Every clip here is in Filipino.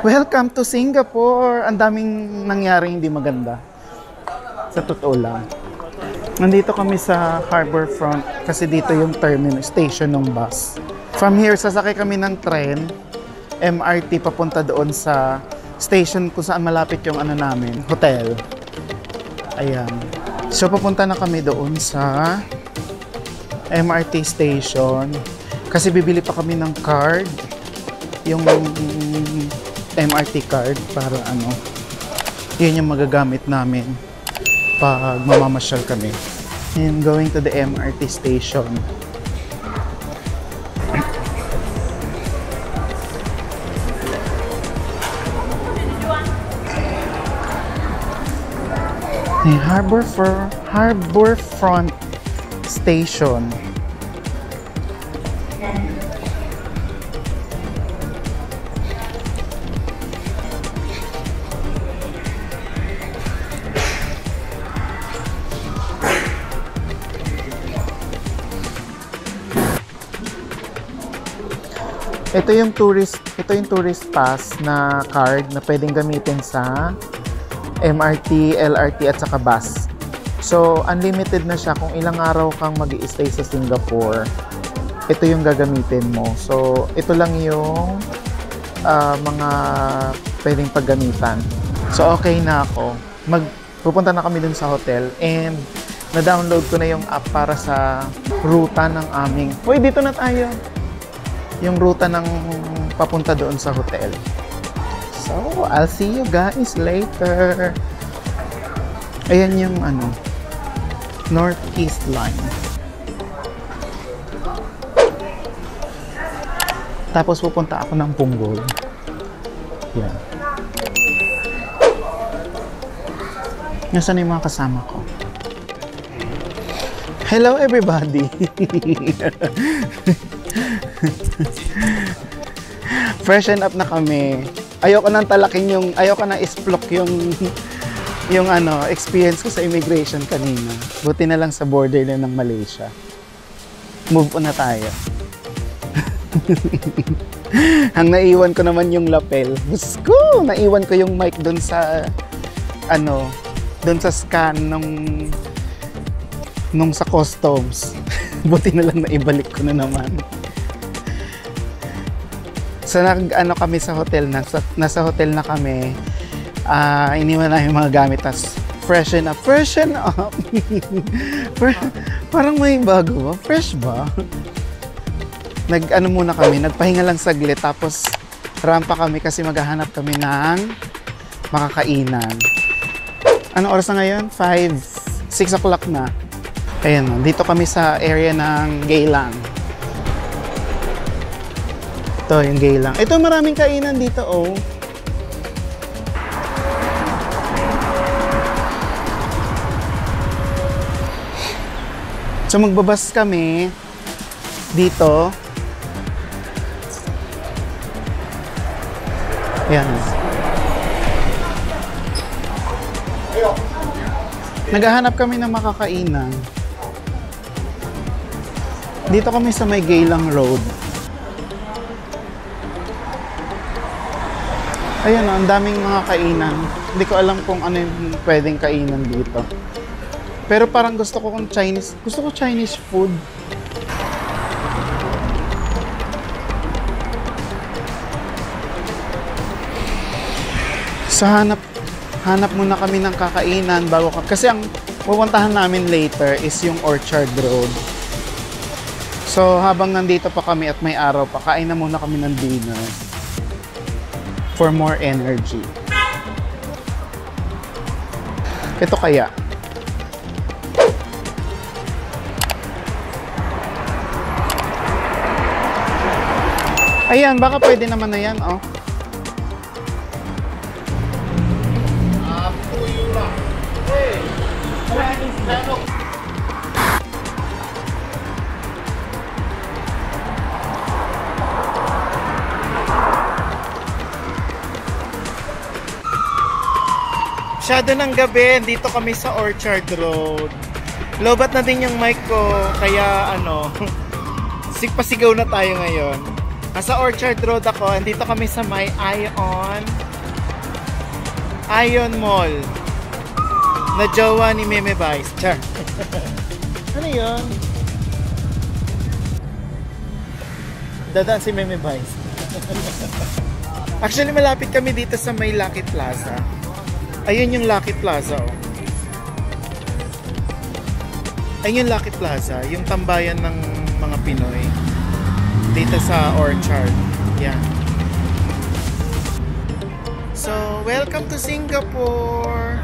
Welcome to Singapore! Ang daming nangyaring hindi maganda. Sa totoo lang. Nandito kami sa Harbor Front kasi dito yung terminal station ng bus. From here, sasakay kami ng tren, MRT papunta doon sa station kung saan malapit yung ano namin, hotel. Ayan. So papunta na kami doon sa MRT station kasi bibili pa kami ng card, yung MRT card para ano, yun yung magagamit namin pag mamamasyal kami. And going to the MRT station. The Harbor Front Station. Ito yung tourist pass na card na pwedeng gamitin sa MRT, LRT at saka bus. So, unlimited na siya kung ilang araw kang mag-i-stay sa Singapore. Ito yung gagamitin mo. So, ito lang yung mga pwedeng paggamitan. So, okay na ako. Pupunta na kami dun sa hotel and na-download ko na yung app para sa ruta ng aming... Uy, dito na tayo! Yung ruta ng papunta doon sa hotel. So, I'll see you guys later. Ayan yung ano, Northeast Line. Tapos pupunta ako ng Punggol. Yan. Nasaan yung mga kasama ko? Hello everybody! Freshen up na kami. Ayoko nang talaking ayoko nang isplok yung ano, experience ko sa immigration kanina. Buti na lang sa border na ng Malaysia. Move on na tayo. Ang naiwan ko naman yung lapel. Gusto, naiwan ko yung mic doon sa ano, doon sa scan nung sa customs. Buti na lang naibalik ko na naman. So ano kami sa hotel, nasa hotel na kami. Iniwan na yung mga gamit, tas freshen up. Parang may bago ba? Fresh ba? Nag-ano muna kami, nagpahinga lang saglit, tapos rampa kami kasi maghahanap kami ng makakainan. Anong oras na ngayon? 6 o'clock na. Ayan, dito kami sa area ng Geylang. Ito yung Geylang. Ito maraming kainan dito, oh. So magbabas kami dito. Ayan. Naghahanap kami ng makakainan. Dito kami sa may Geylang Road. Ayan, ang daming mga kainan. Hindi ko alam kung ano yung pwedeng kainan dito. Pero parang gusto ko Chinese food. So hanap muna kami ng kakainan bago kasi ang pupuntahan namin later is yung Orchard Road. So habang nandito pa kami at may araw pa, kain na muna kami ng dinner. For more energy. Ito kaya. Ayan, baka pwede naman na yan, oh. Masyado ng gabi, dito kami sa Orchard Road. Lobat na din yung mic ko, kaya ano, pasigaw na tayo ngayon. Nasa Orchard Road ako. Andito kami sa may Ion Mall. Na jowa ni Meme Vice. Char. Ano yun? Dadaan si Meme Vice. Actually, malapit kami dito sa may Lucky Plaza. Ayun yung Lucky Plaza, oh. Ayun yung Lucky Plaza, yung tambayan ng mga Pinoy. Dito sa Orchard. Yan. So, welcome to Singapore!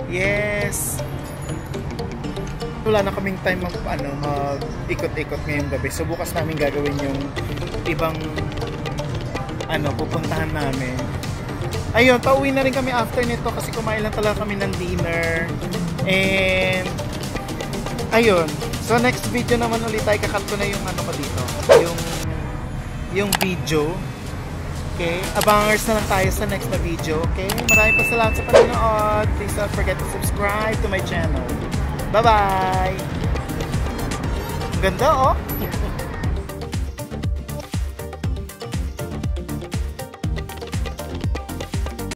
Yes! Wala na kaming time mag-ikot-ikot ngayong gabi. So, bukas namin gagawin yung ibang pupuntahan namin. Ayun, pauwi na rin kami after nito kasi kumain lang talaga kami ng dinner. And ayun. So next video naman ulit tayo, kakalto na yung ko dito. Yung video. Okay? Abangers na lang tayo sa next na video. Okay? Maraming salamat sa panonood. Please don't forget to subscribe to my channel. Bye-bye! Ganda, oh!